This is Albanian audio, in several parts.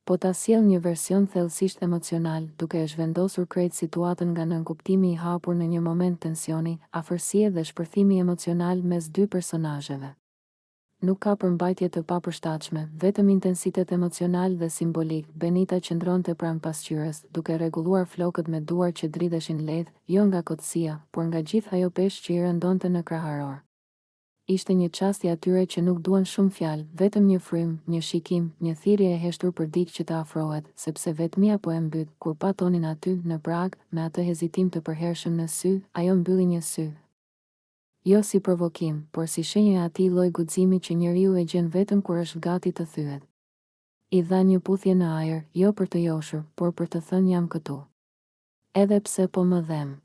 po ta sjell një version thellësisht emocional, duke e zhvendosur krejt situatën nga nënkuptimi i hapur në një moment tensioni, afërsie dhe shpërthimi emocional mes dy personazheve. Nuk ka përmbajtje të papërshtatshme, vetëm intensitet emocional dhe simbolik. Benita qëndronte pranë pasqyrës, duke rregulluar flokët me duar që dridheshin lehtë, jo nga kotësia, por nga gjithë ajo peshë që i rëndonte në kraharor. Ishte një çast i atyre që nuk duan shumë fjalë, vetëm një frym, një shikim, një thirrje e heshtur për dikë që të afrohet, sepse vetmia po e mbyt. Kur pa Tonin aty, në prag, me atë hezitim të përhershëm në sy, ajo mbylli një sy. Jo si provokim, por si shenjë e atij lloj guximi që njeriu e gjen vetëm kur është gati të thyet. I dha një puthje në ajër, jo për të joshur, por për të thënë jam këtu. Edhe pse po më dhem.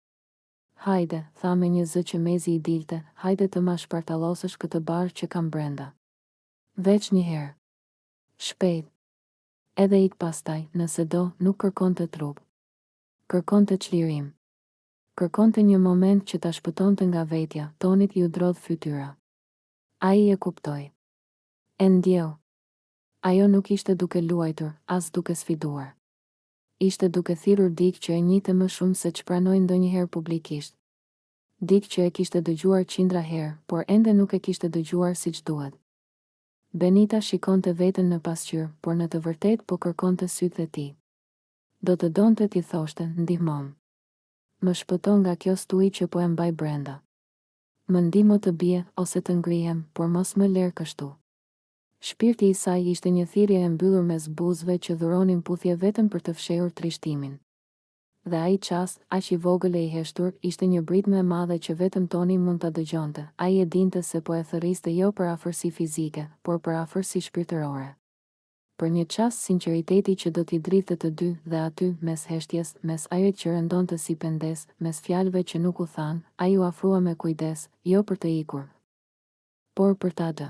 Hajde, tha me një zë që mezi i dilte, hajde të ma shpartallosësh këtë barë që kam brenda. Veç një herë. Shpejt. Edhe ik pastaj, nëse do, nuk kërkonte trup. Kërkonte çlirim. Kërkonte një moment që ta shpëtonte nga vetja. Tonit ju drodh fytyra. Ai e kuptoi. E ndjeu. Ajo nuk ishte duke luajtur, as duke sfiduar. Ishte duke thirrur dikë që e njihte më shumë se ç'pranoi ndonjëherë publikisht. Dikë që e kishte dëgjuar qindra herë, por ende nuk e kishte dëgjuar siç duhet. Benita shikonte veten në pasqyrë, por në të vërtetë po kërkonte sytë e tij. Do të donte t'i thoshte, ndihmom. Më shpëton nga kjo stui që po e mbaj brenda. Më ndihmo të bie, ose të ngrihem, por mos më ler kështu. Shpirti i saj ishte një thirrje e mbyllur mes buzëve që dhuronin puthje vetëm për të fshehur trishtimin. Dhe ai çast, aq i vogël e i heshtur, ishte një britme e madhe që vetëm Toni mund ta dëgjonte. Ai e dinte se po e thërriste jo për afërsi fizike, por për afërsi shpirtërore. Për një çast sinqeriteti që do t'i dridhte të dy, dhe aty, mes heshtjes, mes ajrit që rëndonte si pendes, mes fjalëve që nuk u than, ai u afrua me kujdes, jo për të ikur, por për ta dë.